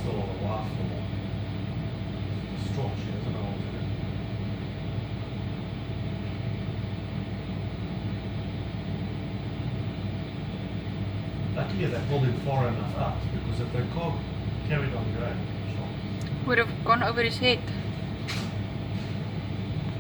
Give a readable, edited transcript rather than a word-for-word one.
muscle or the waffle. It's strong, she doesn't know what to do. Luckily they pulled it far enough out because if the cog carried on the ground, so. Would have gone over his head.